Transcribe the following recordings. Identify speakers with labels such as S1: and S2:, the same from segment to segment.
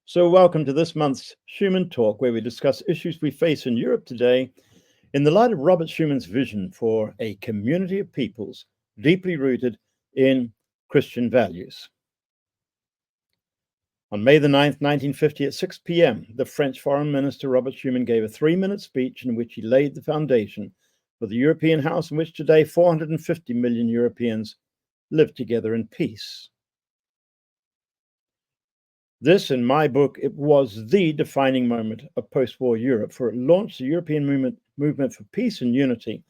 S1: So, welcome to this month's Schuman Talk, where we discuss issues we face in Europe today in the light of Robert Schuman's vision for a community of peoples deeply rooted in Christian values. On May the 9th, 1950, at 6 p.m., the French Foreign Minister Robert Schuman gave a 3-minute speech in which he laid the foundation for the European house in which today 450 million Europeans live together in peace. This, in my book, it was the defining moment of post-war Europe, for it launched the European movement for peace and unity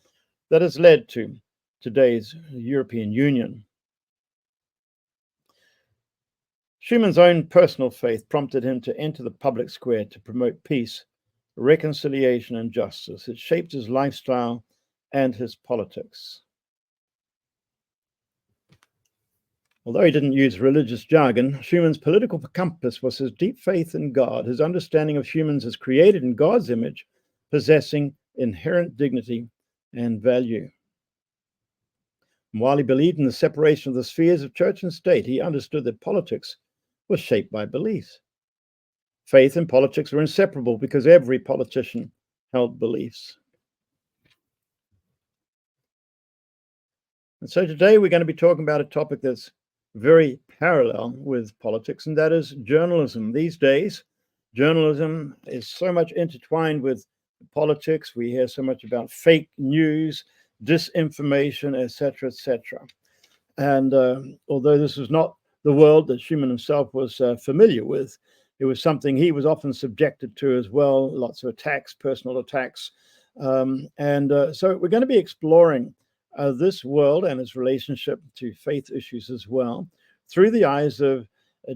S1: that has led to today's European Union. Schumann's own personal faith prompted him to enter the public square to promote peace, reconciliation, and justice. It shaped his lifestyle and his politics. Although he didn't use religious jargon, Schumann's political compass was his deep faith in God, his understanding of humans as created in God's image, possessing inherent dignity and value. And while he believed in the separation of the spheres of church and state, he understood that politics was shaped by beliefs. Faith and politics were inseparable because every politician held beliefs. And so today we're going to be talking about a topic that's very parallel with politics, and that is journalism. These days, journalism is so much intertwined with politics. We hear so much about fake news, disinformation, etc., etc. And although this was not the world that Schuman himself was familiar with, it was something he was often subjected to as well, lots of attacks, personal attacks. So we're going to be exploring this world and its relationship to faith issues as well, through the eyes of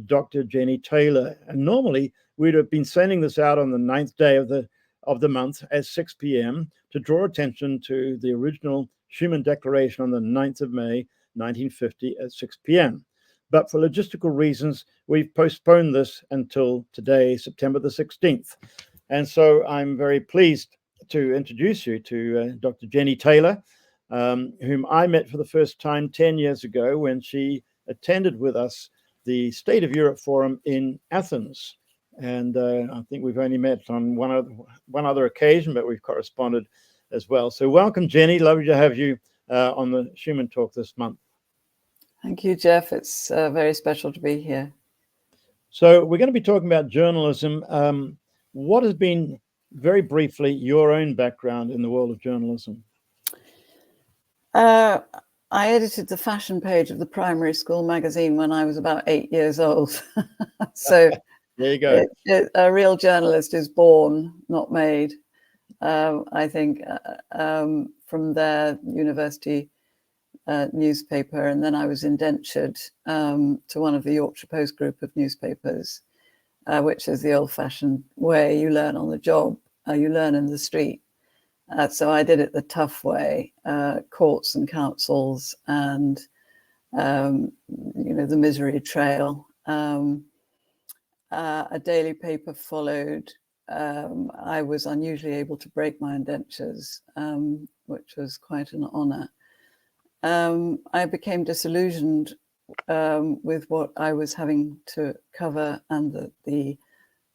S1: Dr. Jenny Tailor. And normally we'd have been sending this out on the 9th day of the month at 6 p.m. to draw attention to the original Schuman Declaration on the 9th of May, 1950 at 6 p.m. But for logistical reasons, we've postponed this until today, September the 16th. And so I'm very pleased to introduce you to Dr. Jenny Tailor, whom I met for the first time 10 years ago when she attended with us the State of Europe Forum in Athens. And I think we've only met on one other occasion, but we've corresponded as well. So welcome, Jenny. Lovely to have you on the Schuman Talk this month.
S2: Thank you, Jeff. It's very special to be here.
S1: So we're going to be talking about journalism. What has been, very briefly, your own background in the world of journalism?
S2: I edited the fashion page of the primary school magazine when I was about 8 years old. So
S1: there you go.
S2: A real journalist is born, not made. I think from their university newspaper, and then I was indentured to one of the Yorkshire Post group of newspapers, which is the old-fashioned way. You learn on the job, you learn in the street. So I did it the tough way, courts and councils and, the misery trail. A daily paper followed. I was unusually able to break my indentures, which was quite an honor. I became disillusioned with what I was having to cover, and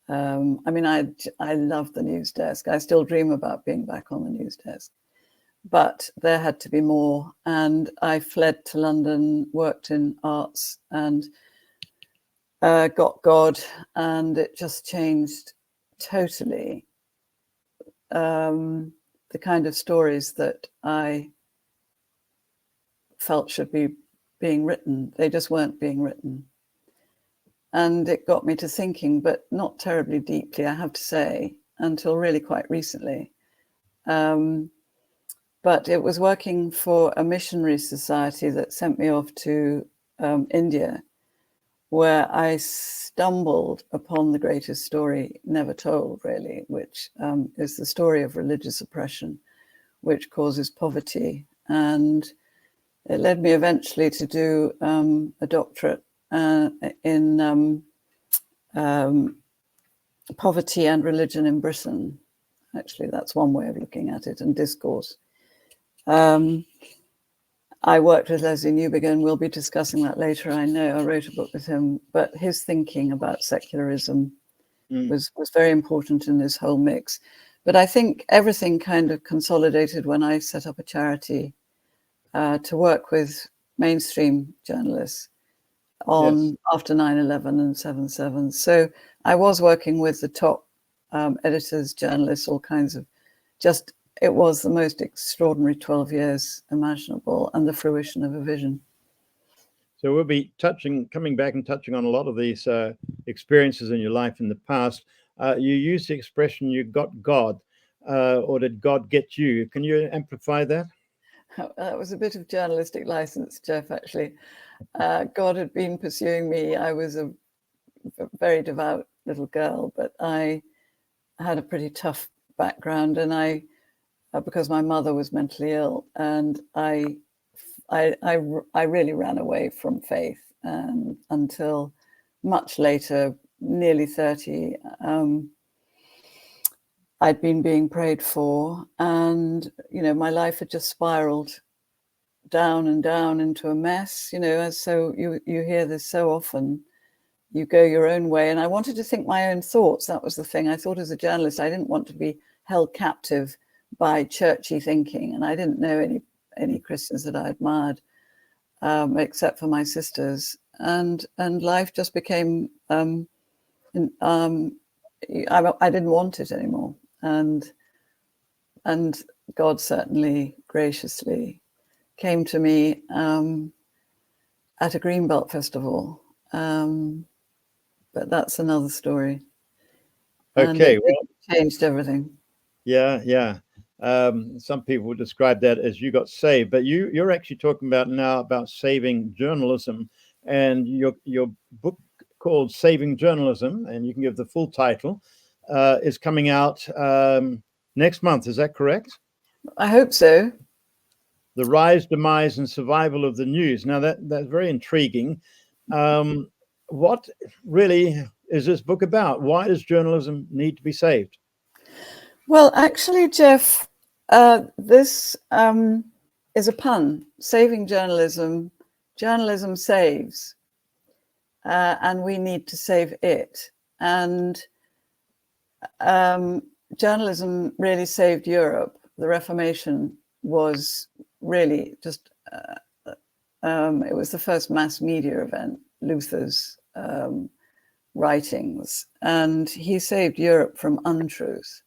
S2: I love the news desk. I still dream about being back on the news desk, but there had to be more. And I fled to London, worked in arts, and got God, and it just changed totally the kind of stories that I felt should be being written. They just weren't being written. And it got me to thinking, but not terribly deeply, I have to say, until really quite recently. But it was working for a missionary society that sent me off to India, where I stumbled upon the greatest story never told, really, which is the story of religious oppression, which causes poverty. And it led me eventually to do a doctorate in poverty and religion in Britain. Actually, that's one way of looking at it, and discourse. I worked with Leslie Newbigin. We'll be discussing that later. I know I wrote a book with him, but his thinking about secularism was very important in this whole mix. But I think everything kind of consolidated when I set up a charity to work with mainstream journalists on after 9/11 and 7/7. So I was working with the top editors, journalists, all kinds of it was the most extraordinary 12 years imaginable and the fruition of a vision.
S1: So we'll be coming back and touching on a lot of these experiences in your life in the past. You used the expression, you got God, or did God get you? Can you amplify that?
S2: That was a bit of journalistic license, Jeff, actually. God had been pursuing me. I was a very devout little girl, but I had a pretty tough background, and because my mother was mentally ill, and I really ran away from faith until much later, nearly 30. I'd been being prayed for, and my life had just spiraled down and down into a mess. So you hear this so often. You go your own way, and I wanted to think my own thoughts. That was the thing. I thought as a journalist, I didn't want to be held captive by churchy thinking, and I didn't know any Christians that I admired, except for my sisters. And life just became I didn't want it anymore. And God certainly graciously came to me at a Greenbelt festival. But that's another story.
S1: Okay,
S2: well, it changed everything.
S1: Yeah. Some people would describe that as you got saved, but you're actually talking about saving journalism, and your book called Saving Journalism, and you can give the full title, is coming out next month. Is that correct?
S2: I hope so.
S1: The Rise, Demise, and Survival of the News. Now that's very intriguing. What really is this book about? Why does journalism need to be saved?
S2: Well, actually, Jeff, this is a pun. Saving journalism. Journalism saves. And we need to save it. And journalism really saved Europe. The Reformation was really just, it was the first mass media event, Luther's writings, and he saved Europe from untruth,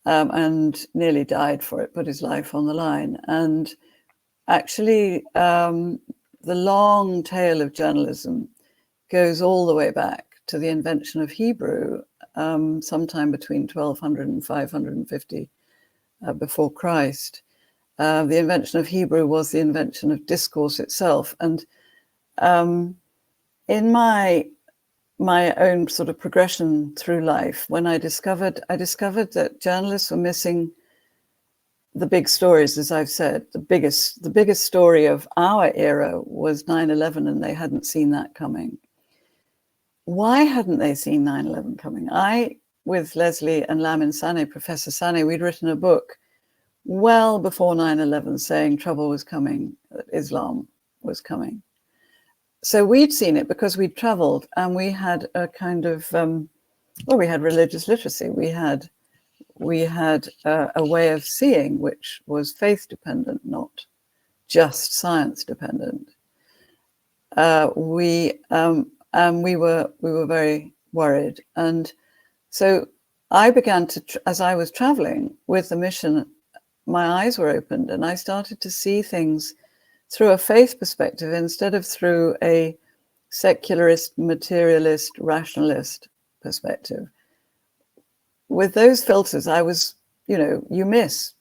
S2: and nearly died for it, put his life on the line. And actually, the long tail of journalism goes all the way back to the invention of Hebrew, sometime between 1200 and 550 before Christ. The invention of Hebrew was the invention of discourse itself. And in my own sort of progression through life, when I discovered that journalists were missing the big stories, as I've said. The biggest story of our era was 9/11, and they hadn't seen that coming. Why hadn't they seen 9/11 coming? With Leslie and Lamin Sanneh, Professor Sanneh, we'd written a book well before 9/11 saying trouble was coming, that Islam was coming. So we'd seen it because we'd traveled, and we had a kind of, we had religious literacy. We had a way of seeing which was faith dependent, not just science dependent. We were very worried, and so I began to, as I was traveling with the mission, my eyes were opened, and I started to see things through a faith perspective instead of through a secularist, materialist, rationalist perspective. With those filters, I was, you miss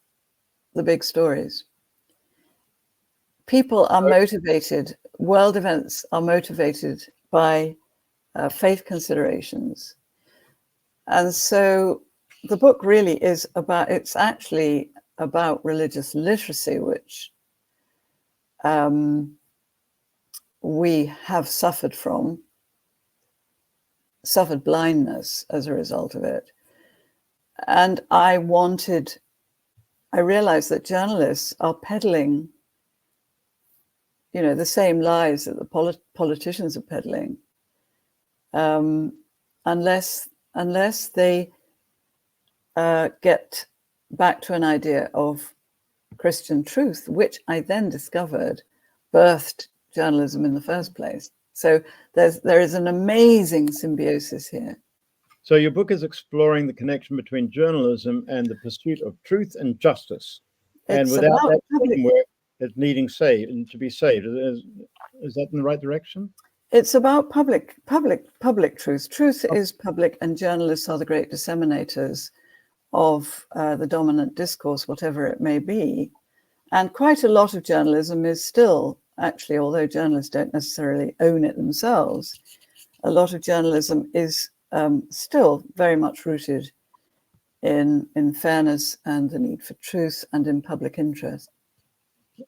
S2: the big stories. People are motivated, world events are motivated by faith considerations. And so the book really is it's actually about religious literacy, which we have suffered blindness as a result of it. And I realized that journalists are peddling, the same lies that the politicians are peddling, unless unless they get back to an idea of Christian truth, which I then discovered birthed journalism in the first place. So there is an amazing symbiosis here.
S1: So your book is exploring the connection between journalism and the pursuit of truth and justice. And without that framework, it's needing to be saved. Is that in the right direction?
S2: It's about public truth. Truth is public, and journalists are the great disseminators of the dominant discourse, whatever it may be. And quite a lot of journalism is still, actually, although journalists don't necessarily own it themselves, a lot of journalism is still very much rooted in fairness and the need for truth and in public interest.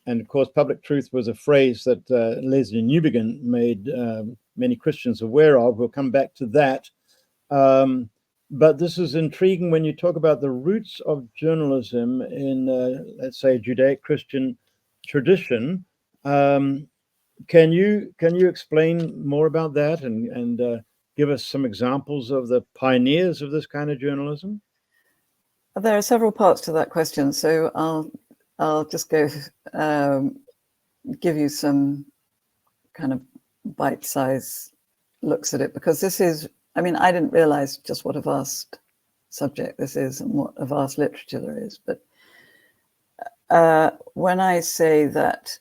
S1: And of course, public truth was a phrase that Leslie Newbigin made many Christians aware of. We'll come back to that. But this is intriguing when you talk about the roots of journalism in, let's say, Judaic-Christian tradition. Can you explain more about that and give us some examples of the pioneers of this kind of journalism?
S2: There are several parts to that question, so I'll just go give you some kind of bite-sized looks at it, because this is, I mean, I didn't realize just what a vast subject this is and what a vast literature there is. But when I say that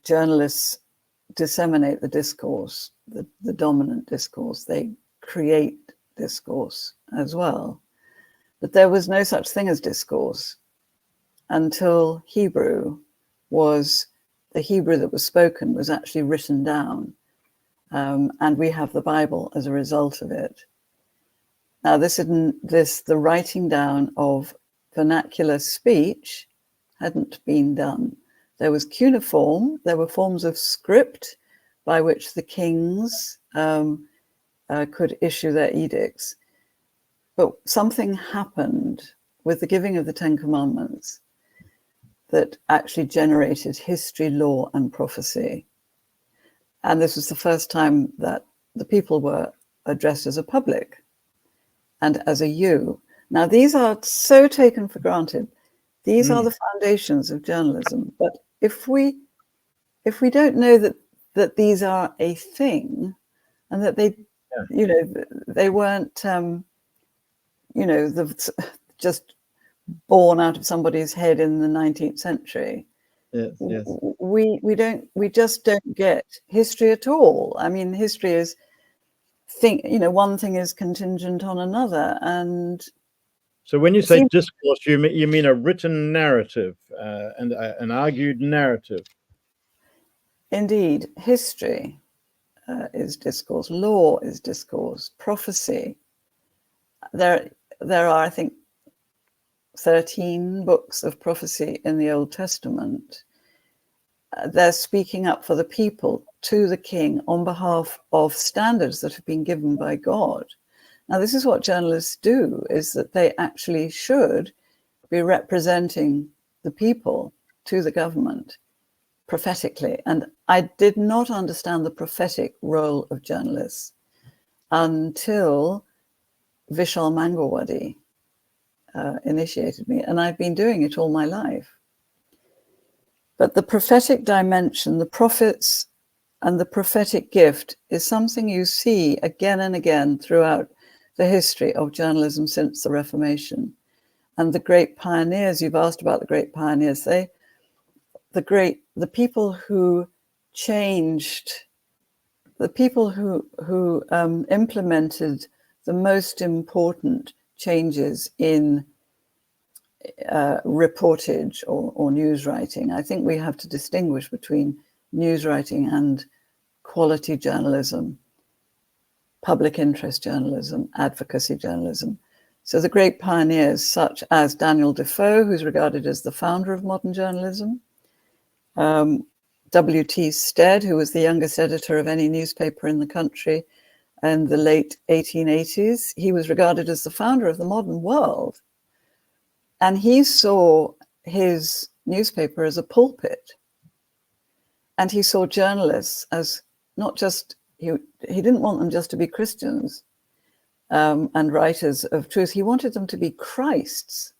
S2: journalists disseminate the discourse, the dominant discourse, they create discourse as well. But there was no such thing as discourse until Hebrew was, the Hebrew that was spoken was actually written down. And we have the Bible as a result of it. Now, the writing down of vernacular speech hadn't been done. There was cuneiform, there were forms of script by which the kings could issue their edicts. But something happened with the giving of the Ten Commandments that actually generated history, law, and prophecy. And this was the first time that the people were addressed as a public and as a you. Now, these are so taken for granted. These are the foundations of journalism. But if we don't know that these are a thing, and that they, they weren't, just born out of somebody's head in the 19th century.
S1: Yes.
S2: We just don't get history at all. I mean, history is one thing is contingent on another. And
S1: so when you say discourse, you mean a written narrative and an argued narrative.
S2: Indeed, history is discourse, law is discourse, prophecy. There are, I think, 13 books of prophecy in the Old Testament. They're speaking up for the people to the king on behalf of standards that have been given by God. Now, this is what journalists do, is that they actually should be representing the people to the government prophetically. And I did not understand the prophetic role of journalists until Vishal Mangalwadi initiated me, and I've been doing it all my life. But the prophetic dimension, the prophets and the prophetic gift is something you see again and again throughout the history of journalism since the Reformation. And the great pioneers, you've asked about the great pioneers, the people who changed, the people who implemented the most important changes in reportage or news writing. I think we have to distinguish between news writing and quality journalism, public interest journalism, advocacy journalism. So the great pioneers, such as Daniel Defoe, who's regarded as the founder of modern journalism, W.T. Stead, who was the youngest editor of any newspaper in the country in the late 1880s, he was regarded as the founder of the modern world. And he saw his newspaper as a pulpit. And he saw journalists as not just, he didn't want them just to be Christians, and writers of truth. He wanted them to be Christs,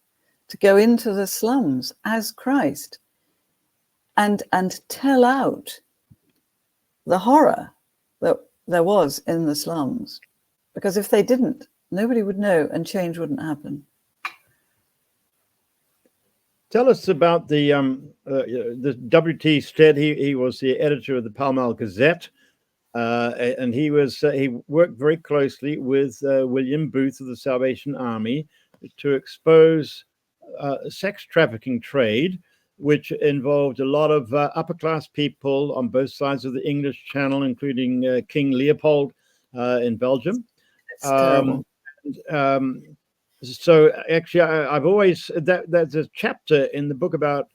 S2: to go into the slums as Christ and tell out the horror that there was in the slums. Because if they didn't, nobody would know and change wouldn't happen.
S1: Tell us about the W.T. Stead. He was the editor of the Pall Mall Gazette, and he worked very closely with William Booth of the Salvation Army to expose sex trafficking trade, which involved a lot of upper class people on both sides of the English Channel, including King Leopold in Belgium.
S2: It's terrible.
S1: So actually, I've always there's a chapter in the book about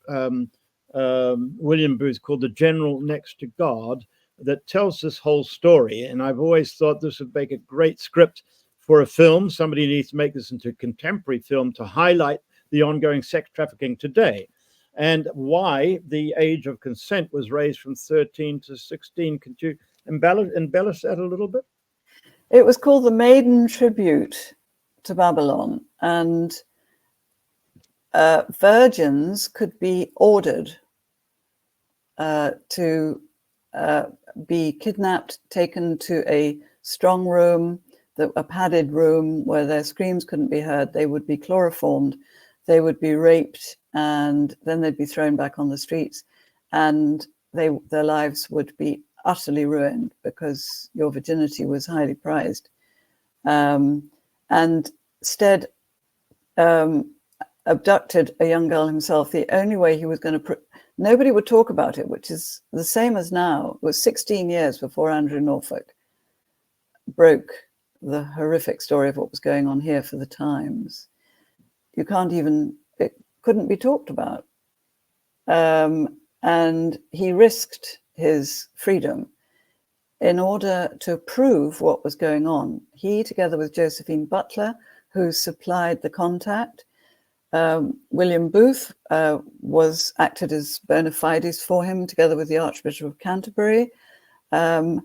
S1: William Booth called "The General Next to God" that tells this whole story, and I've always thought this would make a great script for a film. Somebody needs to make this into a contemporary film to highlight the ongoing sex trafficking today, and why the age of consent was raised from 13 to 16. Could you embellish that a little bit?
S2: It was called the Maiden Tribute to Babylon, and virgins could be ordered to be kidnapped, taken to a strong room, a padded room where their screams couldn't be heard. They would be chloroformed, they would be raped, and then they'd be thrown back on the streets, and their lives would be utterly ruined because your virginity was highly prized. And Stead abducted a young girl himself. The only way he was going to... Nobody would talk about it, which is the same as now. It was 16 years before Andrew Norfolk broke the horrific story of what was going on here for the Times. You can't even... It couldn't be talked about. And he risked his freedom in order to prove what was going on. He, together with Josephine Butler, who supplied the contact, William Booth acted as bona fides for him, together with the Archbishop of Canterbury. And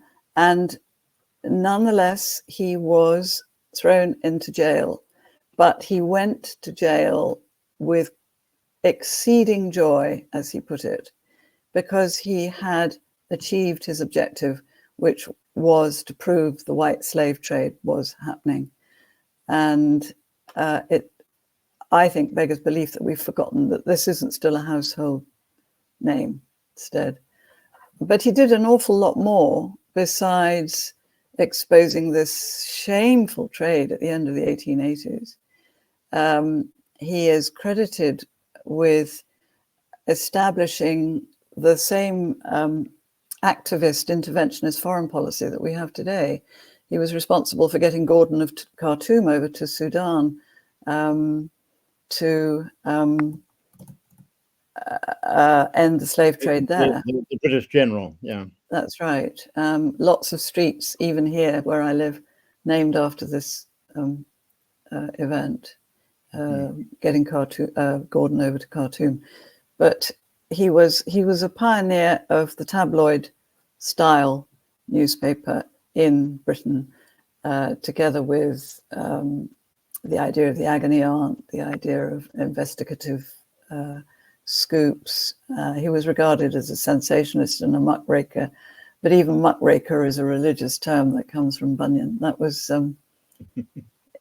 S2: nonetheless, he was thrown into jail. But he went to jail with exceeding joy, as he put it, because he had achieved his objective, which was to prove the white slave trade was happening. And it, I think, beggars belief that we've forgotten that this isn't still a household name instead. But he did an awful lot more besides exposing this shameful trade at the end of the 1880s. He is credited with establishing the same activist interventionist foreign policy that we have today. He was responsible for getting Gordon of Khartoum over to Sudan to end the slave trade there.
S1: The British general, yeah. That's
S2: right. Lots of streets, even here where I live, named after this event, getting Gordon over to Khartoum. But he was a pioneer of the tabloid style newspaper in Britain, together with the idea of the agony aunt, the idea of investigative scoops. He was regarded as a sensationalist and a muckraker, but even muckraker is a religious term that comes from Bunyan. That was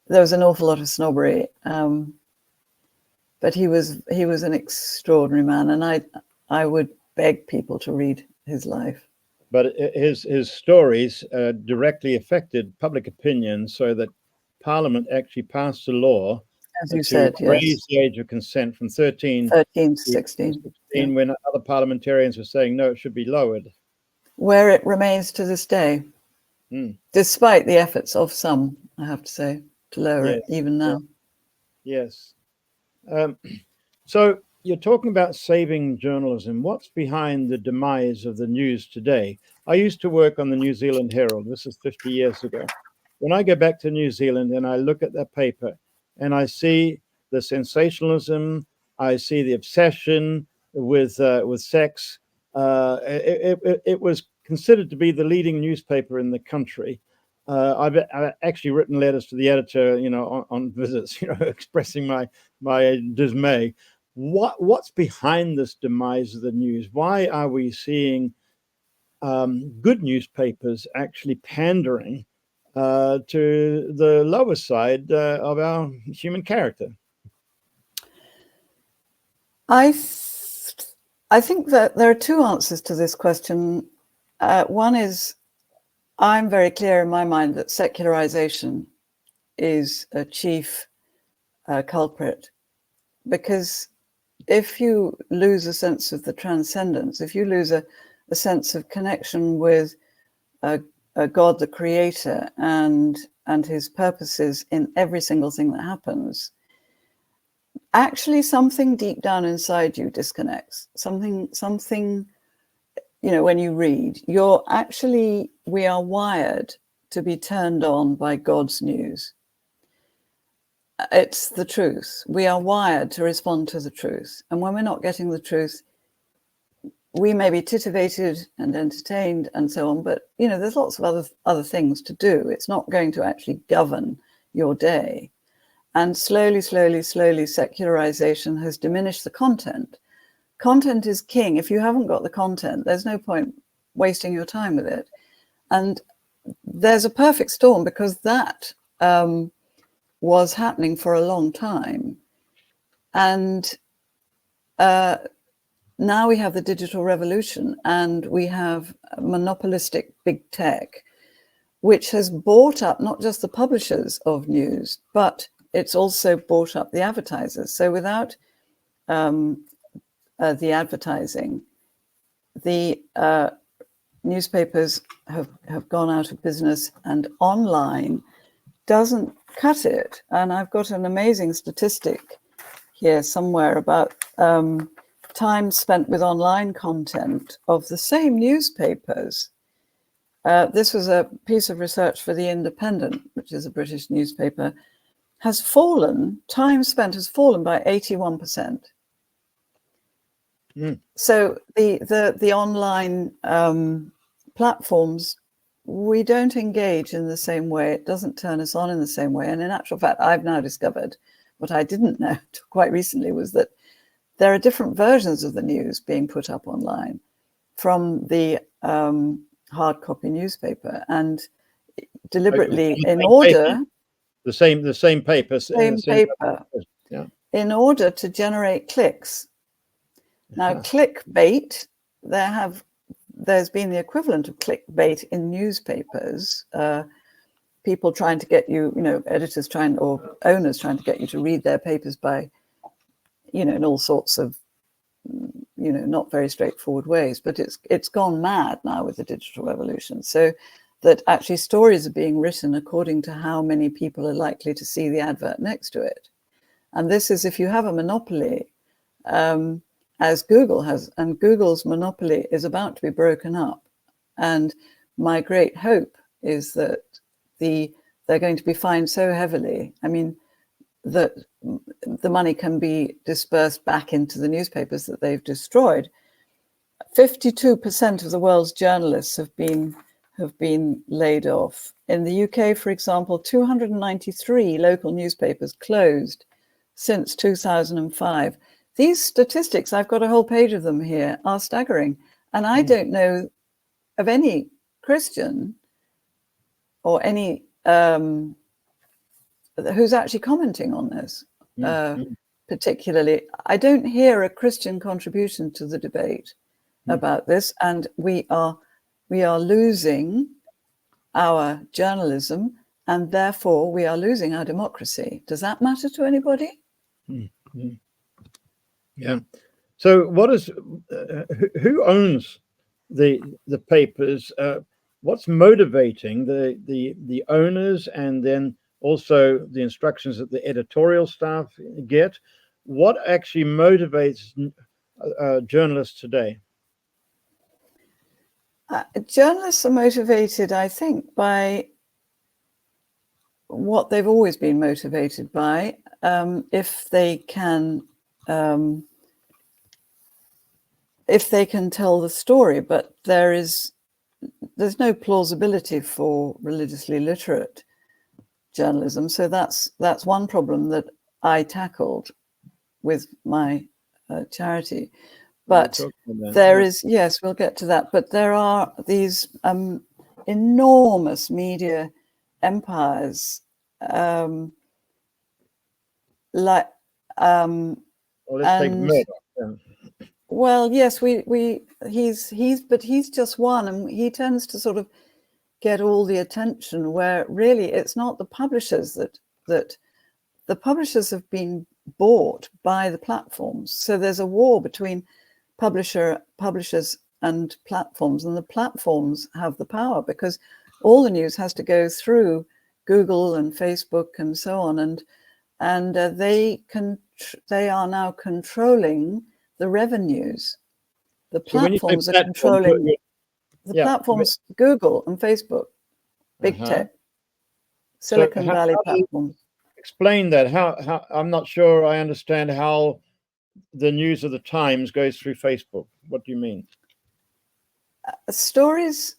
S2: there was an awful lot of snobbery, but he was an extraordinary man, and I would beg people to read his life.
S1: But his stories directly affected public opinion, so that Parliament actually passed a law,
S2: as you said,
S1: raise the age of consent from 13
S2: to 16,
S1: when other parliamentarians were saying, no, it should be lowered.
S2: Where it remains to this day, despite the efforts of some, I have to say, to lower it, even now.
S1: Yes. So you're talking about saving journalism. What's behind the demise of the news today? I used to work on the New Zealand Herald. This is 50 years ago. When I go back to New Zealand and I look at that paper and I see the sensationalism, I see the obsession with sex. It was considered to be the leading newspaper in the country. I've actually written letters to the editor, on visits, expressing my dismay. What's behind this demise of the news? Why are we seeing good newspapers actually pandering to the lower side of our human character?
S2: I think that there are two answers to this question. One is, I'm very clear in my mind that secularization is a chief culprit, because if you lose a sense of the transcendence, if you lose a sense of connection with a God, the creator, and his purposes in every single thing that happens, actually something deep down inside you disconnects. Something, when you read, we are wired to be turned on by God's news. It's the truth. We are wired to respond to the truth. And when we're not getting the truth, we may be titivated and entertained and so on, but there's lots of other things to do. It's not going to actually govern your day. And slowly, secularization has diminished the content. Content is king. If you haven't got the content, there's no point wasting your time with it. And there's a perfect storm, because that was happening for a long time. And now we have the digital revolution, and we have monopolistic big tech, which has bought up not just the publishers of news, but it's also bought up the advertisers. So without the advertising, the newspapers have gone out of business, and online doesn't cut it. And I've got an amazing statistic here somewhere about time spent with online content of the same newspapers. This was a piece of research for The Independent, which is a British newspaper, time spent has fallen by 81%. So the online platforms, we don't engage in the same way. It doesn't turn us on in the same way. And in actual fact, I've now discovered, what I didn't know quite recently, was that there are different versions of the news being put up online from the hard copy newspaper, and deliberately, in order
S1: the same paper,
S2: yeah, in order to generate clicks. Now, clickbait, there's been the equivalent of clickbait in newspapers. People trying to get you, editors or owners trying to get you to read their papers by, in all sorts of, not very straightforward ways. But it's gone mad now with the digital revolution. So that actually stories are being written according to how many people are likely to see the advert next to it. And this is if you have a monopoly, as Google has, and Google's monopoly is about to be broken up. And my great hope is that they're going to be fined so heavily, that the money can be dispersed back into the newspapers that they've destroyed. 52% of the world's journalists have been laid off. In the UK, for example, 293 local newspapers closed since 2005. These statistics, I've got a whole page of them here, are staggering. And I don't know of any Christian or any who's actually commenting on this. Particularly, I don't hear a Christian contribution to the debate about this, and we are losing our journalism, and therefore we are losing our democracy. Does that matter to anybody?
S1: Yeah. So, what is who owns the papers? What's motivating the owners, and then also the instructions that the editorial staff get? What actually motivates journalists today?
S2: Journalists are motivated, I think, by what they've always been motivated by. If they can tell the story, but there is there's no plausibility for religiously literate journalism. So that's one problem that I tackled with my charity. But there is, yes, we'll get to that. But there are these enormous media empires, like
S1: well, let's take Murdoch.
S2: Well, yes, he's just one, and he tends to sort of get all the attention, where really it's not the publishers that the publishers have been bought by the platforms. So there's a war between publishers and platforms, and the platforms have the power because all the news has to go through Google and Facebook and so on, and they are now controlling the revenues. The platforms are controlling the platforms, Google and Facebook, big tech, Silicon Valley platforms.
S1: Explain that. How I'm not sure I understand how the news of the Times goes through Facebook. What do you mean?
S2: Stories.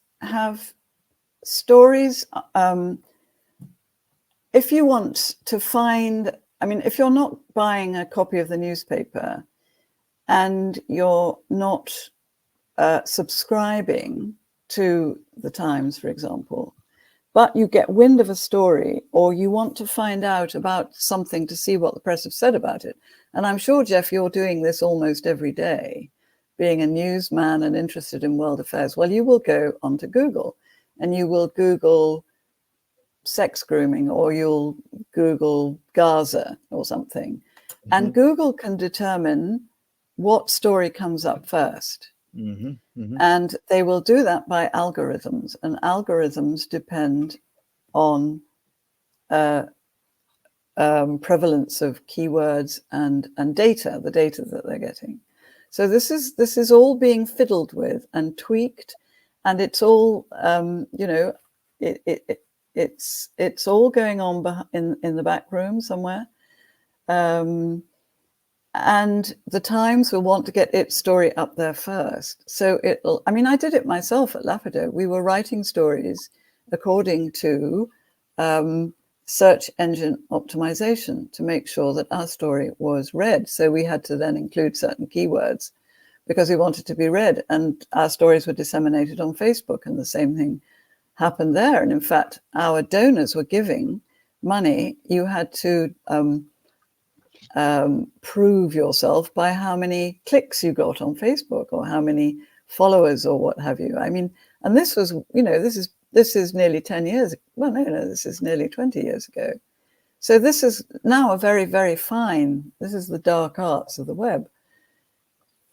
S2: If you want to find, I mean, if you're not buying a copy of the newspaper and you're not subscribing to the Times, for example, but you get wind of a story, or you want to find out about something to see what the press have said about it. And I'm sure, Jeff, you're doing this almost every day, being a newsman and interested in world affairs. Well, you will go onto Google and you will Google sex grooming, or you'll Google Gaza or something. Mm-hmm. And Google can determine what story comes up first. Mm-hmm. Mm-hmm. And they will do that by algorithms, and algorithms depend on prevalence of keywords and data, the data that they're getting. So this is all being fiddled with and tweaked, and it's all it's all going on in the back room somewhere. And the Times will want to get its story up there first. So I mean, I did it myself at Lapido. We were writing stories according to search engine optimization to make sure that our story was read. So we had to then include certain keywords because we wanted to be read. And our stories were disseminated on Facebook, and the same thing happened there. And in fact, our donors were giving money. You had to prove yourself by how many clicks you got on Facebook, or how many followers, or what have you. I mean, and this was, this is nearly 10 years. Well, no, this is nearly 20 years ago. So this is now a very, very fine. This is the dark arts of the web.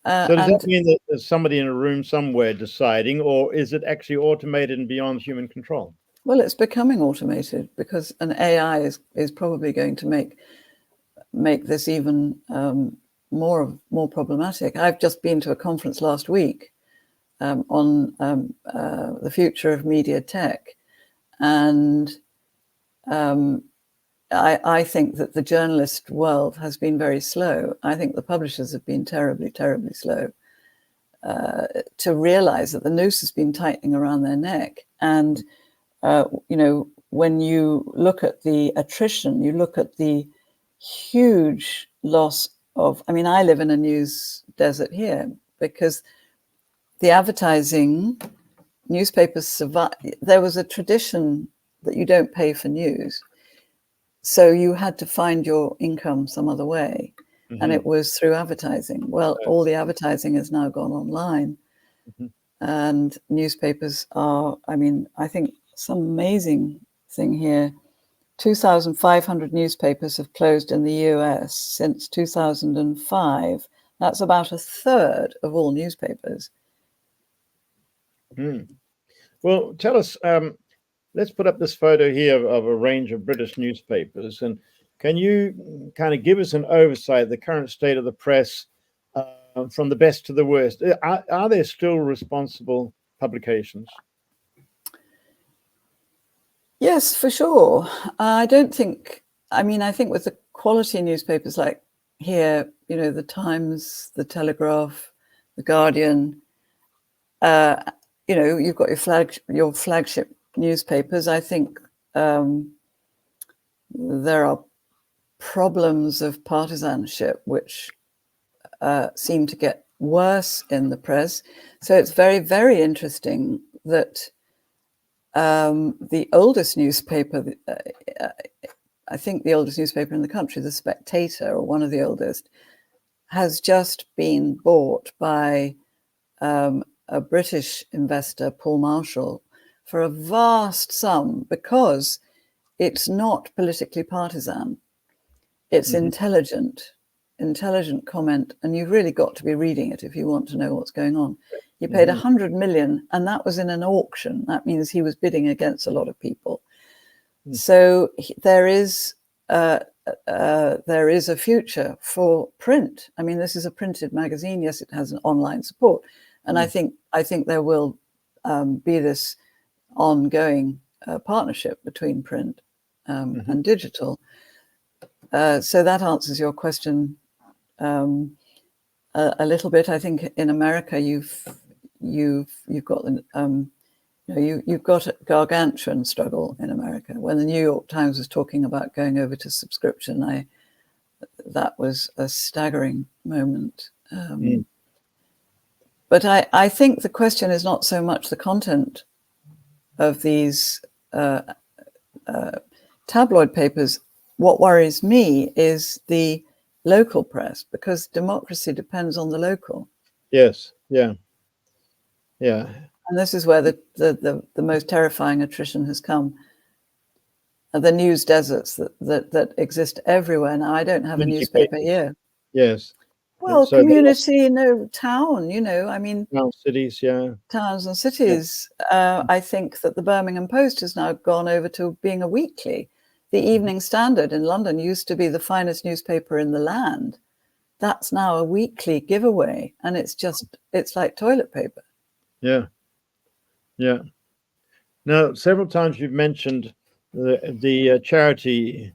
S1: So does that mean that there's somebody in a room somewhere deciding, or is it actually automated and beyond human control?
S2: Well, it's becoming automated, because an AI is probably going to make this even more problematic. I've just been to a conference last week on the future of media tech, and I think that the journalist world has been very slow. I think the publishers have been terribly, terribly slow to realize that the noose has been tightening around their neck. And when you look at the attrition, you look at the huge loss of, I mean, I live in a news desert here, because the advertising, newspapers survive. There was a tradition that you don't pay for news. So you had to find your income some other way. Mm-hmm. And it was through advertising. Well, all the advertising has now gone online. Mm-hmm. And newspapers are, I mean, I think some amazing thing here. 2,500 newspapers have closed in the US since 2005. That's about a third of all newspapers.
S1: Well, tell us, let's put up this photo here of a range of British newspapers. And can you kind of give us an oversight of the current state of the press from the best to the worst? Are there still responsible publications?
S2: Yes, for sure. I don't think, I mean, I think with the quality newspapers like here, the Times, the Telegraph, the Guardian, you know, you've got your flagship newspapers. I think there are problems of partisanship which seem to get worse in the press. So it's very, very interesting that the oldest newspaper, I think the oldest newspaper in the country, The Spectator, or one of the oldest, has just been bought by a British investor, Paul Marshall, for a vast sum because it's not politically partisan. It's intelligent comment, and you've really got to be reading it if you want to know what's going on. He paid 100 million, and that was in an auction. That means he was bidding against a lot of people. So there is a future for print. I mean, this is a printed magazine. Yes, it has an online support, and I think there will be this ongoing partnership between print and digital. So that answers your question a little bit. I think in America you've got you've got a gargantuan struggle in America. When the New York Times was talking about going over to subscription, that was a staggering moment. But I think the question is not so much the content of these tabloid papers. What worries me is the local press, because democracy depends on the local.
S1: Yes. Yeah. Yeah.
S2: And this is where the most terrifying attrition has come. The news deserts that exist everywhere now. I don't have a newspaper here.
S1: Yes.
S2: Well, so community, town, I mean,
S1: cities, yeah.
S2: Towns and cities. I think that the Birmingham Post has now gone over to being a weekly. The Evening Standard in London used to be the finest newspaper in the land. That's now a weekly giveaway, and it's like toilet paper.
S1: Yeah. Yeah. Now, several times you've mentioned the charity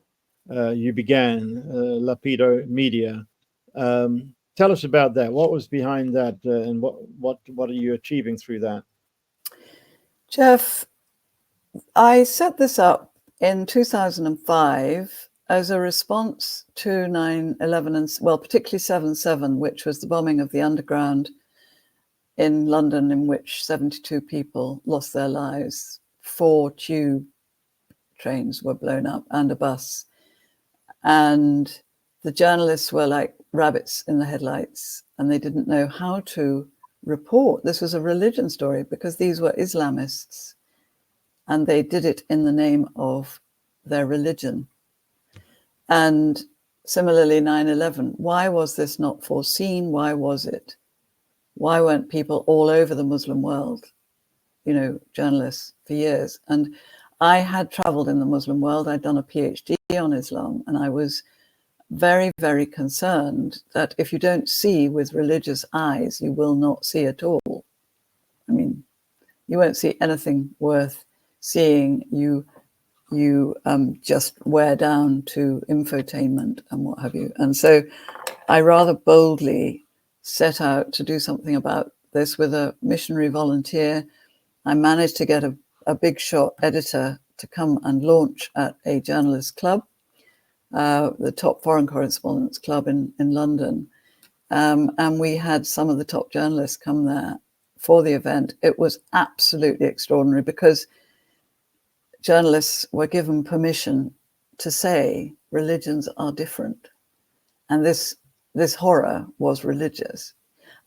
S1: you began, Lapido Media. Tell us about that. What was behind that, and what are you achieving through that?
S2: Jeff, I set this up in 2005 as a response to 9/11 and, well, particularly 7/7, which was the bombing of the Underground in London, in which 72 people lost their lives. 4 tube trains were blown up and a bus. And the journalists were like rabbits in the headlights, and they didn't know how to report. This was a religion story because these were Islamists, and they did it in the name of their religion. And similarly, 9/11, why was this not foreseen? Why was it? Why weren't people all over the Muslim world, journalists for years? And I had traveled in the Muslim world. I'd done a PhD on Islam, and I was very, very concerned that if you don't see with religious eyes, you will not see at all. I mean, you won't see anything worth seeing. You just wear down to infotainment and what have you. And so I rather boldly set out to do something about this with a missionary volunteer. I managed to get a big shot editor to come and launch at a journalist club, the top foreign correspondence club in London. And we had some of the top journalists come there for the event. It was absolutely extraordinary because journalists were given permission to say religions are different. And this horror was religious.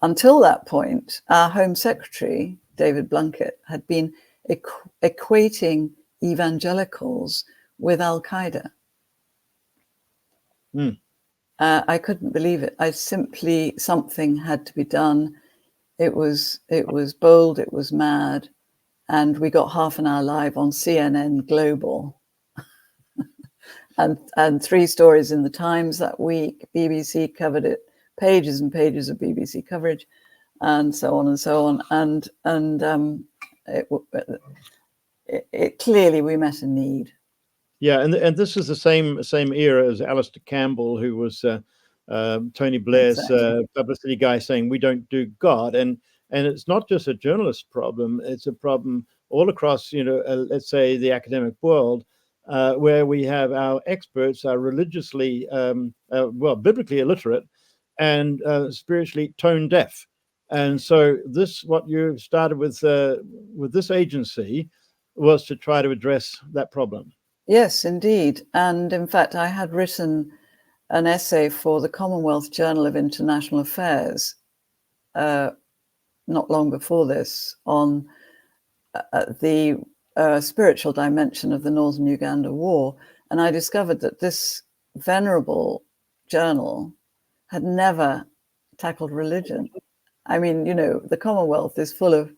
S2: Until that point, our Home Secretary, David Blunkett, had been equating evangelicals with Al-Qaeda. I couldn't believe it. Something had to be done. It was bold, it was mad. And we got half an hour live on CNN Global and 3 stories in the Times that week. BBC covered it, pages and pages of BBC coverage, and so on and so on. And it clearly we met a need.
S1: Yeah, and this is the same era as Alistair Campbell, who was Tony Blair's publicity guy, saying we don't do God, and And it's not just a journalist problem, it's a problem all across, let's say the academic world, where we have our experts are religiously, biblically illiterate and spiritually tone deaf. And so what you started with this agency was to try to address that problem.
S2: Yes, indeed. And in fact, I had written an essay for the Commonwealth Journal of International Affairs not long before this on the spiritual dimension of the Northern Uganda War. And I discovered that this venerable journal had never tackled religion. I mean, the Commonwealth is full of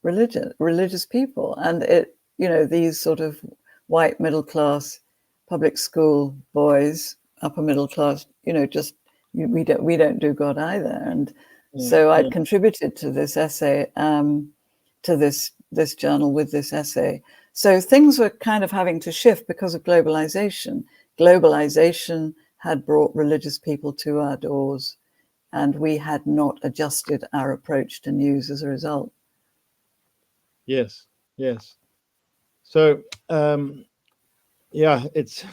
S2: religious people, and these sort of white middle class public school boys, upper middle class, we don't do God either. And so I'd contributed to this essay, to this journal with this essay. So things were kind of having to shift because of globalization. Globalization had brought religious people to our doors, and we had not adjusted our approach to news as a result.
S1: Yes. So, it's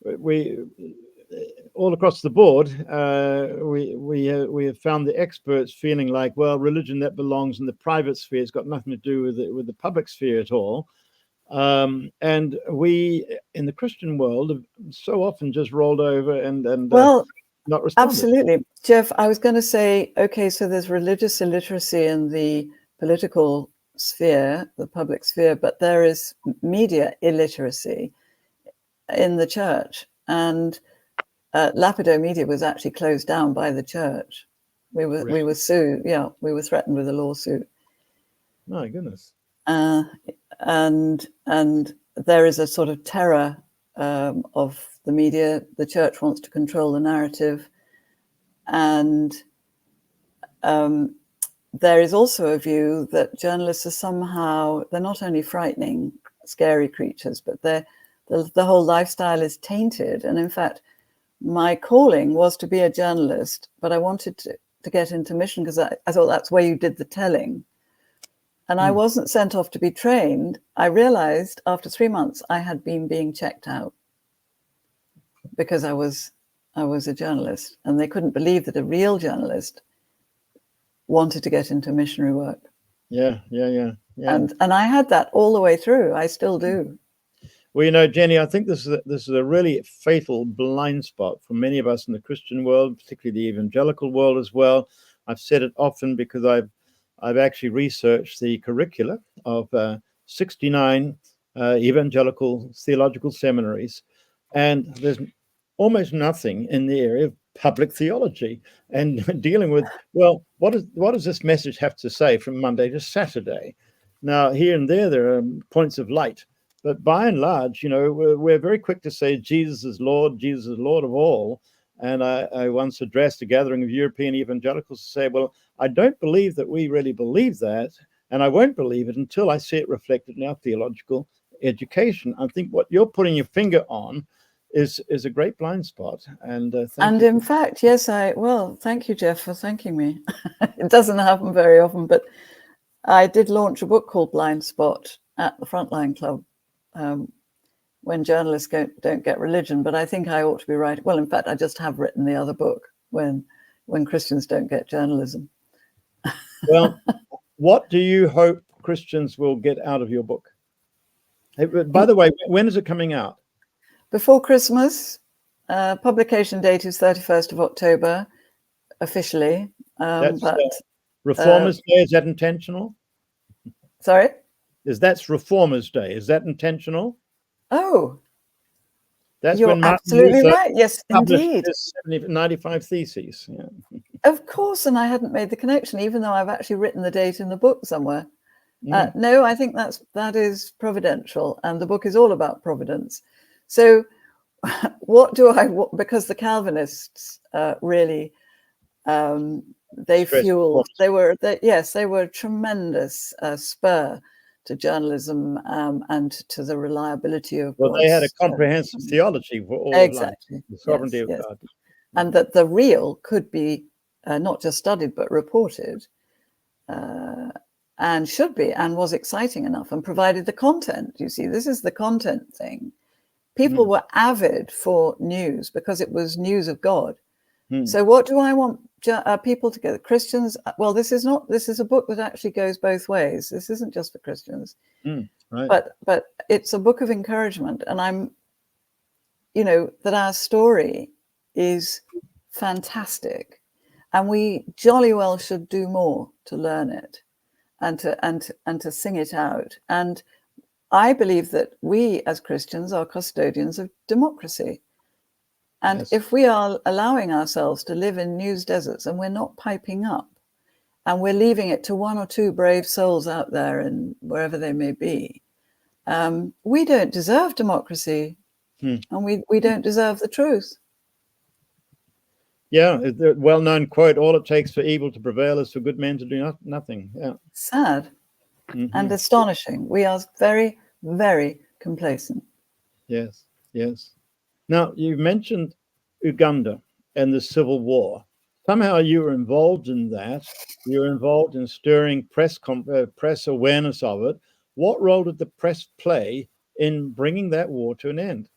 S1: we all across the board. We have found the experts feeling like, well, religion that belongs in the private sphere has got nothing to do with the public sphere at all. And we in the Christian world have so often just rolled over and not responded.
S2: Absolutely, Jeff. I was going to say, okay, so there's religious illiteracy in the political sphere, the public sphere, but there is media illiteracy in the church. And Lapido Media was actually closed down by the church. We were sued. Yeah, we were threatened with a lawsuit.
S1: My goodness.
S2: And there is a sort of terror of the media. The church wants to control the narrative, and there is also a view that journalists are somehow, they're not only frightening, scary creatures, but the whole lifestyle is tainted. And in fact, my calling was to be a journalist, but I wanted to get into mission because I thought that's where you did the telling. And I wasn't sent off to be trained. I realized after 3 months I had been being checked out because I was a journalist, and they couldn't believe that a real journalist wanted to get into missionary work.
S1: Yeah.
S2: And I had that all the way through. I still do.
S1: Well, Jenny, I think this is a really fatal blind spot for many of us in the Christian world, particularly the evangelical world as well. I've said it often because I've actually researched the curricula of 69 evangelical theological seminaries, and there's almost nothing in the area of public theology and dealing with, well, what does this message have to say from Monday to Saturday? Now, here and there are points of light, but by and large, we're very quick to say Jesus is Lord of all. And I once addressed a gathering of European evangelicals to say, well, I don't believe that we really believe that, and I won't believe it until I see it reflected in our theological education. I think what you're putting your finger on is a great blind spot. And
S2: in fact, yes, thank you, Jeff, for thanking me. It doesn't happen very often, but I did launch a book called Blind Spot at the Frontline Club, when journalists don't get religion. But I think I ought to be writing. Well, in fact, I just have written the other book, when Christians don't get journalism.
S1: Well, what do you hope Christians will get out of your book? By the way, when is it coming out?
S2: Before Christmas. Publication date is 31st of October, officially.
S1: Reformers Day, is that intentional?
S2: Sorry?
S1: That's Reformers Day. Is that intentional?
S2: Oh,
S1: that's
S2: you're
S1: when Martin
S2: absolutely
S1: Luther
S2: right. Yes, indeed.
S1: His 95 Theses. Yeah.
S2: Of course, and I hadn't made the connection, even though I've actually written the date in the book somewhere. No, I think that is providential, and the book is all about providence. So, because the Calvinists really they fueled. They were a tremendous spur to journalism and to the reliability of.
S1: Well, they had a comprehensive theology for all
S2: exactly
S1: of life, the sovereignty of God,
S2: and that the real could be not just studied, but reported, and should be, and was exciting enough and provided the content. You see, this is the content thing. People were avid for news because it was news of God. So what do I want people to get? Christians? Well, this is a book that actually goes both ways. This isn't just for Christians,
S1: right.
S2: but it's a book of encouragement. And I'm, that our story is fantastic, and we jolly well should do more to learn it and to sing it out. And I believe that we as Christians are custodians of democracy. And
S1: Yes.
S2: if we are allowing ourselves to live in news deserts and we're not piping up and we're leaving it to one or two brave souls out there and wherever they may be, we don't deserve democracy, and we don't deserve the truth.
S1: Yeah, the well-known quote, all it takes for evil to prevail is for good men to do nothing. Yeah.
S2: Sad and astonishing. We are very, very complacent.
S1: Yes, yes. Now, you mentioned Uganda and the civil war. Somehow you were involved in that. You were involved in stirring press awareness of it. What role did the press play in bringing that war to an end?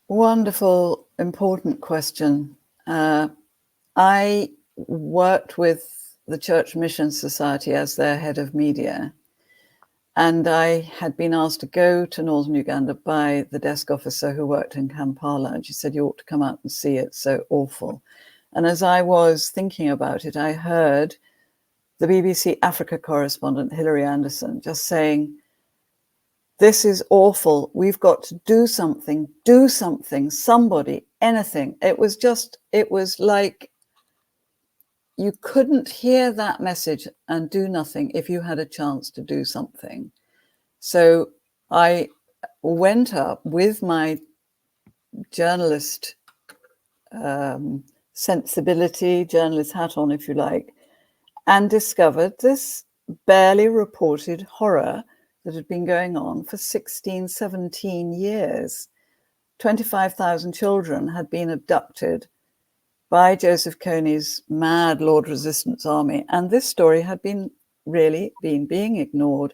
S2: Wonderful, important question. I worked with the Church Mission Society as their head of media. And I had been asked to go to northern Uganda by the desk officer who worked in Kampala. And she said, you ought to come out and see it. So awful. And as I was thinking about it, I heard the BBC Africa correspondent, Hilary Anderson, just saying, this is awful. We've got to do something, somebody, anything. It was like you couldn't hear that message and do nothing if you had a chance to do something. So I went up with my journalist sensibility, journalist hat on, if you like, and discovered this barely reported horror that had been going on for 16, 17 years. 25,000 children had been abducted by Joseph Kony's mad Lord Resistance Army. And this story had been being ignored.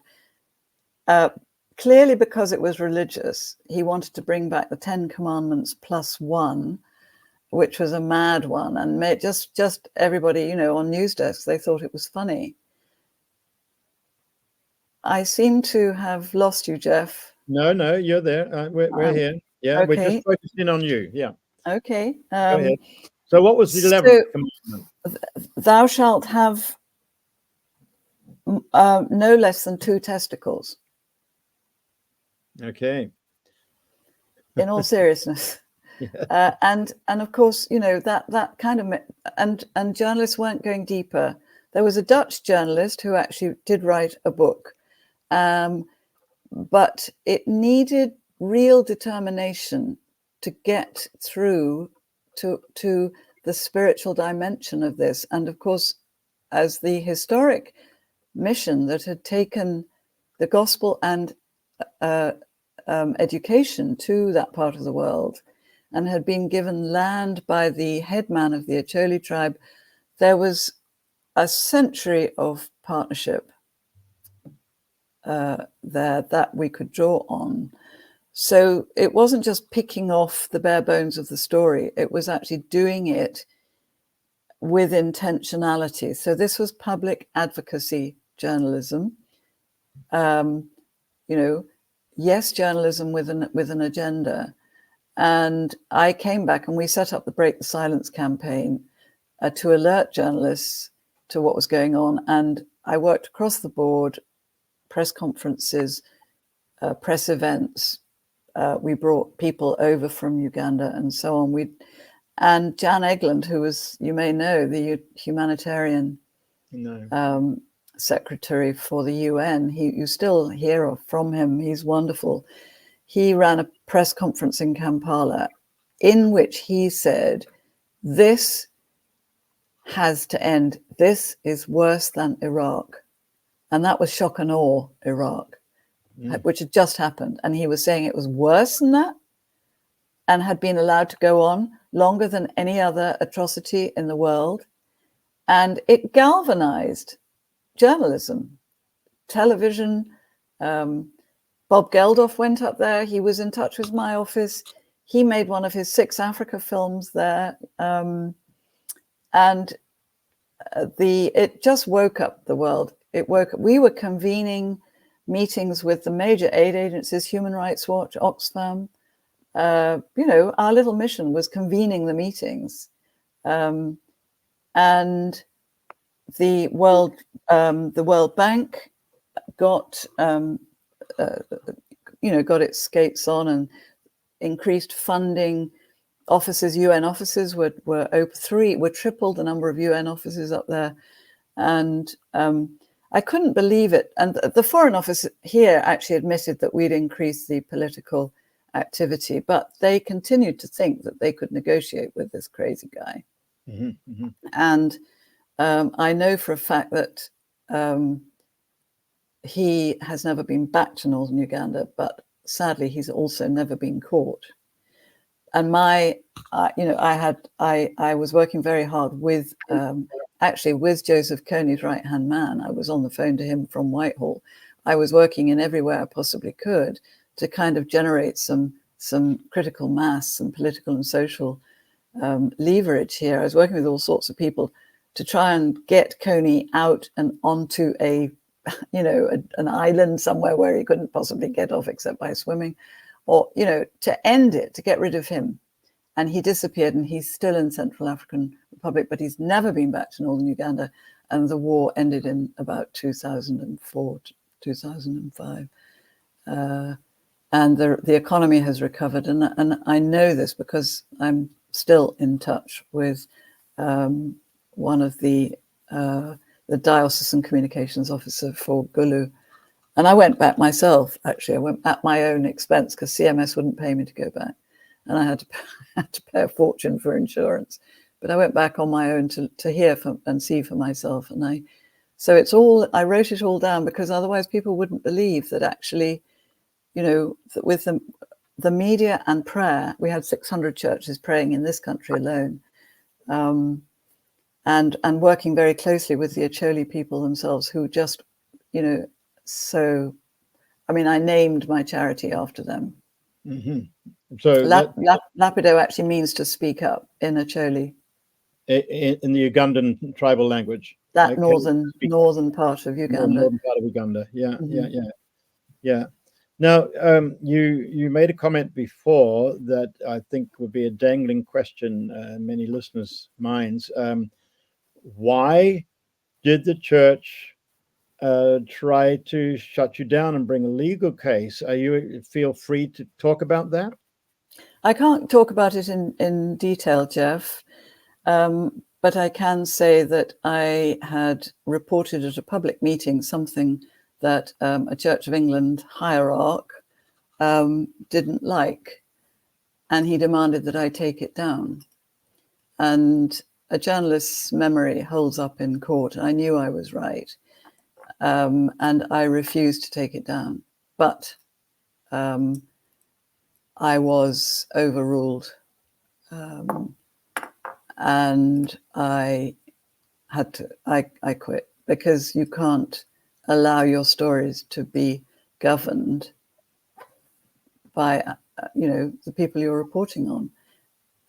S2: Clearly because it was religious. He wanted to bring back the 10 Commandments plus one, which was a mad one. And just everybody, on news desks, they thought it was funny. I seem to have lost you, Jeff.
S1: No, you're there. We're here. Yeah,
S2: okay.
S1: We're just focusing on you. Yeah.
S2: Okay.
S1: Go ahead. So what was the 11th commandment?
S2: Thou shalt have no less than 2 testicles.
S1: Okay.
S2: In all seriousness. Yeah. And of course, that kind of, and journalists weren't going deeper. There was a Dutch journalist who actually did write a book, but it needed real determination to get through to the spiritual dimension of this. And of course, as the historic mission that had taken the gospel and education to that part of the world and had been given land by the headman of the Acholi tribe, there was a century of partnership there that we could draw on. So it wasn't just picking off the bare bones of the story, it was actually doing it with intentionality. So this was public advocacy journalism. Yes, journalism with an agenda. And I came back and we set up the Break the Silence campaign to alert journalists to what was going on. And I worked across the board, press conferences, press events. We brought people over from Uganda and so on. And Jan Egeland, who was, you may know, the humanitarian secretary for the UN, you still hear from him. He's wonderful. He ran a press conference in Kampala in which he said, this has to end. This is worse than Iraq. And that was shock and awe, Iraq, which had just happened. And he was saying it was worse than that and had been allowed to go on longer than any other atrocity in the world. And it galvanized journalism, television. Bob Geldof went up there. He was in touch with my office. He made one of his 6 Africa films there. And it just woke up the world. We were convening meetings with the major aid agencies, Human Rights Watch, Oxfam. Our little mission was convening the meetings. And the World Bank got got its skates on and increased funding. Offices, UN offices were open. Tripled the number of UN offices up there, and I couldn't believe it. And the Foreign Office here actually admitted that we'd increased the political activity, but they continued to think that they could negotiate with this crazy guy.
S1: Mm-hmm, mm-hmm.
S2: And I know for a fact that he has never been back to northern Uganda, but sadly, he's also never been caught. And I was working very hard with Joseph Kony's right-hand man. I was on the phone to him from Whitehall. I was working in everywhere I possibly could to kind of generate some critical mass, some political and social leverage here. I was working with all sorts of people to try and get Kony out and onto an island somewhere where he couldn't possibly get off except by swimming, or, to end it, to get rid of him. And he disappeared, and he's still in Central African Republic, but he's never been back to northern Uganda. And the war ended in about 2004, 2005. And the economy has recovered. And I know this because I'm still in touch with one of the diocesan communications officer for Gulu. And I went back myself, actually. I went at my own expense because CMS wouldn't pay me to go back. And I had to pay a fortune for insurance. But I went back on my own to hear and see for myself. And I wrote it all down because otherwise people wouldn't believe that actually, that with the media and prayer, we had 600 churches praying in this country alone. And working very closely with the Acholi people themselves who just, I named my charity after them.
S1: Mm-hmm. So
S2: Lapido actually means to speak up in Acholi.
S1: In the Ugandan tribal language.
S2: That northern part of Uganda.
S1: Northern part of Uganda, yeah,
S2: Mm-hmm.
S1: yeah. Now, you made a comment before that I think would be a dangling question in many listeners' minds. Why did the church try to shut you down and bring a legal case? You feel free to talk about that?
S2: I can't talk about it in detail, Jeff, but I can say that I had reported at a public meeting something that a Church of England hierarch didn't like, and he demanded that I take it down. And a journalist's memory holds up in court. I knew I was right, and I refused to take it down. But I was overruled, and I quit because you can't allow your stories to be governed by the people you're reporting on,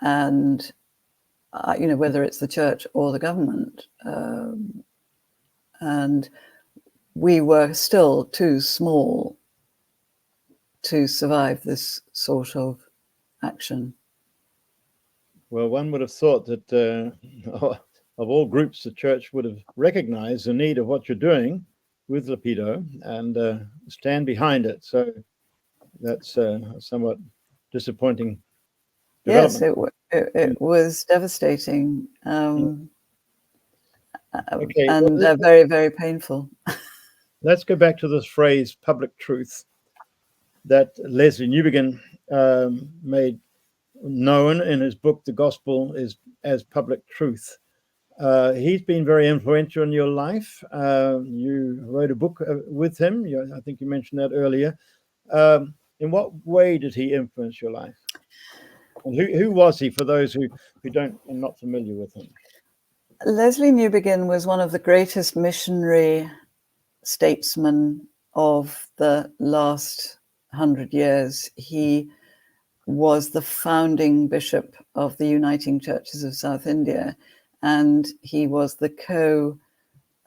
S2: and whether it's the church or the government, and we were still too small to survive this sort of action.
S1: Well, one would have thought that of all groups, the church would have recognized the need of what you're doing with Lapido and stand behind it. So that's somewhat disappointing development.
S2: Yes, it was devastating,
S1: Okay,
S2: and very, very painful.
S1: Let's go back to this phrase, public truth, that Leslie Newbegin made known in his book, The Gospel is as Public Truth. He's been very influential in your life. You wrote a book with him. I think you mentioned that earlier. In what way did he influence your life? And who was he, for those who are not familiar with him?
S2: Leslie Newbegin was one of the greatest missionary statesmen of the last 100 years. He was the founding bishop of the Uniting Churches of South India, and he was the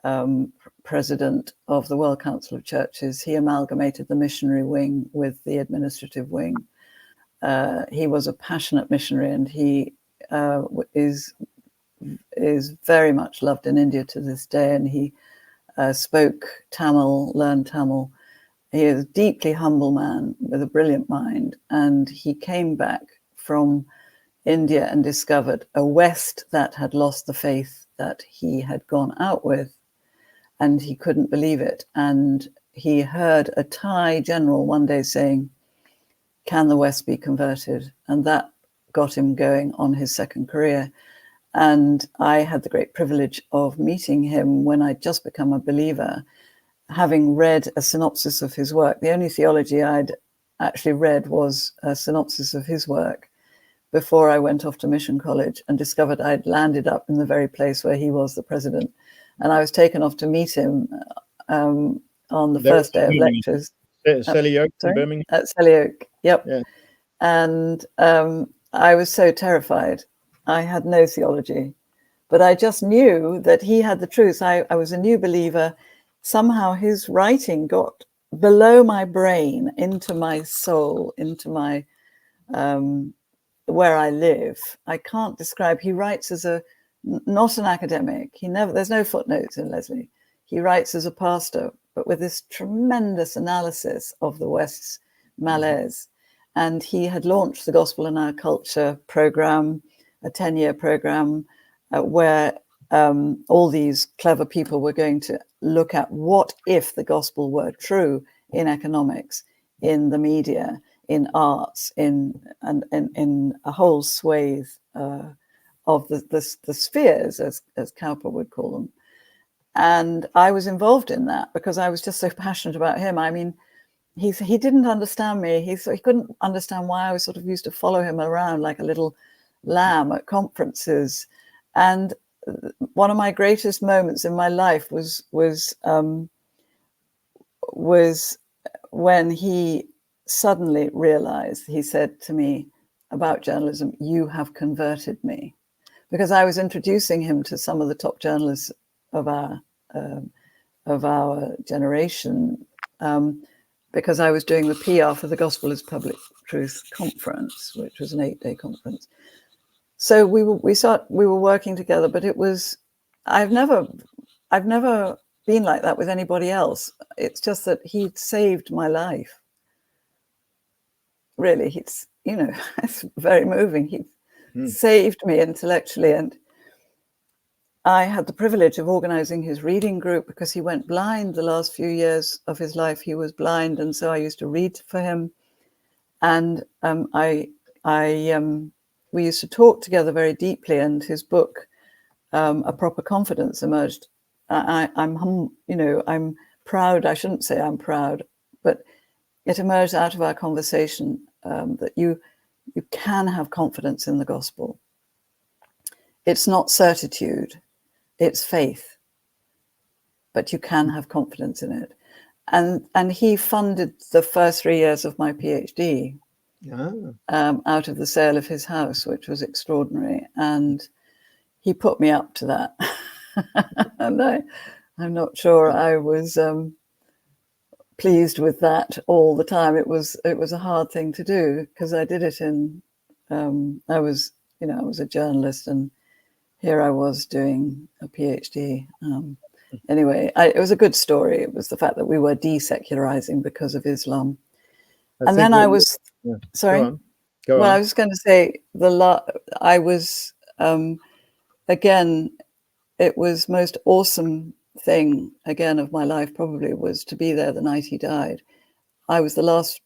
S2: co-president of the World Council of Churches. He amalgamated the missionary wing with the administrative wing. He was a passionate missionary, and he is very much loved in India to this day, and he spoke Tamil, learned Tamil. He is a deeply humble man with a brilliant mind, and he came back from India and discovered a West that had lost the faith that he had gone out with, and he couldn't believe it. And he heard a Thai general one day saying, "Can the West be converted?" And that got him going on his second career. And I had the great privilege of meeting him when I'd just become a believer, having read a synopsis of his work. The only theology I'd actually read was a synopsis of his work before I went off to mission college, and discovered I'd landed up in the very place where he was the president. And I was taken off to meet him on the first day of lectures.
S1: Selly Oak in Birmingham?
S2: At Selly Oak, yep.
S1: Yeah.
S2: And I was so terrified. I had no theology, but I just knew that he had the truth. I was a new believer. Somehow his writing got below my brain, into my soul, into my where I live. I can't describe. He writes as not an academic. There's no footnotes in Leslie. He writes as a pastor, but with this tremendous analysis of the West's malaise. And he had launched the Gospel in Our Culture program, a 10-year program where all these clever people were going to look at what if the gospel were true in economics, in the media, in arts, in a whole swathe of the spheres, as Cowper would call them. And I was involved in that because I was just so passionate about him. I mean, he didn't understand me. He couldn't understand why I was sort of used to follow him around like a little lamb at conferences. And one of my greatest moments in my life was when he suddenly realized, he said to me about journalism, "You have converted me," because I was introducing him to some of the top journalists of our generation, because I was doing the PR for the Gospel as Public Truth conference, which was an 8-day conference. So we were working together, but it was, I've never been like that with anybody else. It's just that he'd saved my life. Really, it's very moving. He saved me intellectually, and I had the privilege of organizing his reading group because he went blind the last few years of his life. He was blind, and so I used to read for him, and we used to talk together very deeply. And his book, A Proper Confidence, emerged. I'm proud. I shouldn't say I'm proud, but it emerged out of our conversation that you can have confidence in the gospel. It's not certitude, it's faith, but you can have confidence in it. And he funded the first 3 years of my PhD out of the sale of his house, which was extraordinary. And he put me up to that. And I'm not sure I was pleased with that all the time. It was a hard thing to do because I did it in, I was a journalist, and here I was doing a PhD. Anyway, it was a good story. It was the fact that we were desecularizing because of Islam. And then I was, sorry.
S1: Go on.
S2: I was going to say I was, again, it was most awesome thing again of my life probably was to be there the night he died. I was the last,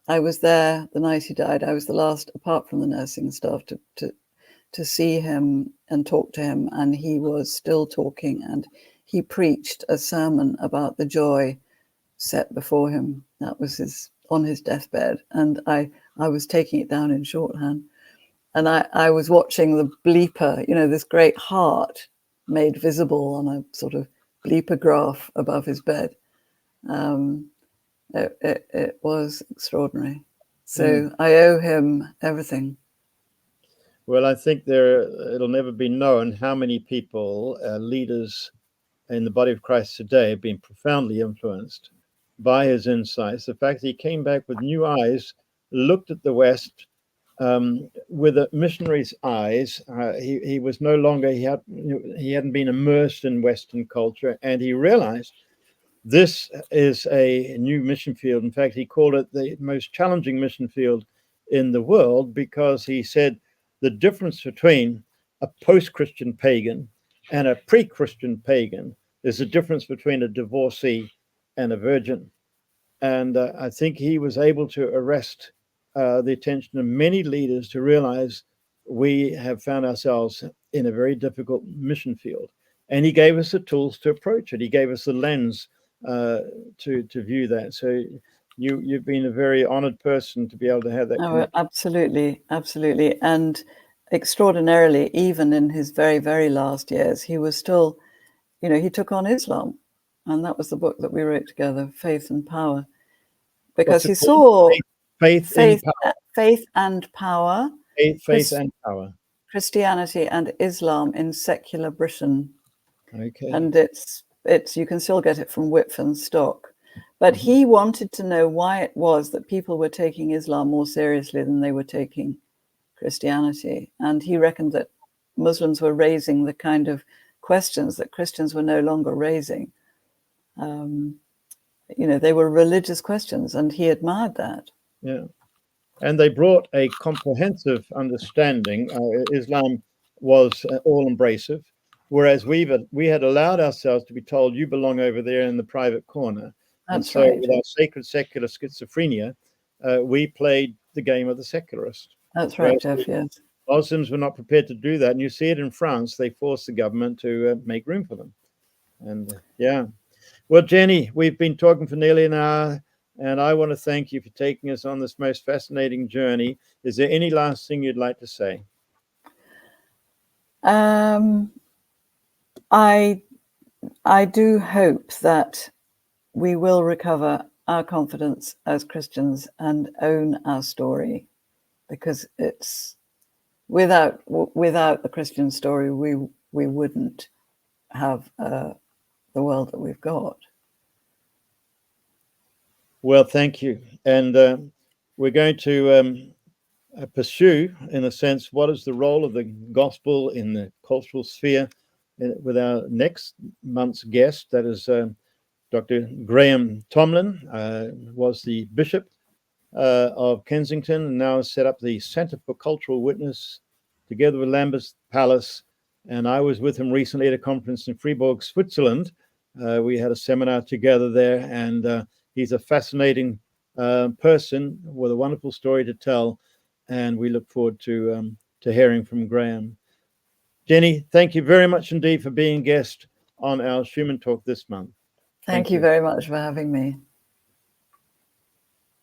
S2: I was there the night he died. I was the last, apart from the nursing staff, to see him and talk to him. And he was still talking, and he preached a sermon about the joy set before him. That was on his deathbed. And I I was taking it down in shorthand. And I was watching the bleeper, this great heart made visible on a sort of bleeper graph above his bed. It was extraordinary. So I owe him everything.
S1: Well, I think it'll never be known how many people, leaders in the body of Christ today, have been profoundly influenced by his insights. The fact that he came back with new eyes, looked at the West with a missionary's eyes. He was no longer, he hadn't been immersed in Western culture, and he realized this is a new mission field. In fact, he called it the most challenging mission field in the world, because he said the difference between a post-Christian pagan and a pre-Christian pagan is the difference between a divorcee and a virgin. And I think he was able to arrest the attention of many leaders to realize we have found ourselves in a very difficult mission field. And he gave us the tools to approach it. He gave us the lens to view that. So you've been a very honored person to be able to have that connection.
S2: Absolutely, absolutely. And extraordinarily, even in his very, very last years, he was still, he took on Islam. And that was the book that we wrote together, Faith and Power. Because he saw
S1: faith and power.
S2: Faith and power.
S1: Faith and power.
S2: Christianity and Islam in secular Britain.
S1: Okay.
S2: And it's you can still get it from Whitford stock. But he wanted to know why it was that people were taking Islam more seriously than they were taking Christianity. And he reckoned that Muslims were raising the kind of questions that Christians were no longer raising. They were religious questions, and he admired that.
S1: Yeah. And they brought a comprehensive understanding. Islam was all-embracive, whereas we had allowed ourselves to be told, you belong over there in the private corner.
S2: That's
S1: and so
S2: right.
S1: With our sacred secular schizophrenia, we played the game of the secularist.
S2: That's right, Jeff, yes.
S1: Muslims were not prepared to do that. And you see it in France. They forced the government to make room for them. And yeah. Well, Jenny, we've been talking for nearly an hour, and I want to thank you for taking us on this most fascinating journey. Is there any last thing you'd like to say?
S2: I do hope that we will recover our confidence as Christians and own our story, because it's without the Christian story, we wouldn't have the world that we've got.
S1: Well, thank you. And we're going to pursue, in a sense, what is the role of the gospel in the cultural sphere with our next month's guest. That is Dr. Graham Tomlin, was the Bishop of Kensington, and now has set up the Center for Cultural Witness together with Lambeth Palace. And I was with him recently at a conference in Fribourg, Switzerland. We had a seminar together there, and he's a fascinating person with a wonderful story to tell. And we look forward to hearing from Graham. Jenny, thank you very much indeed for being guest on our Schuman Talk this month.
S2: Thank you very much for having me.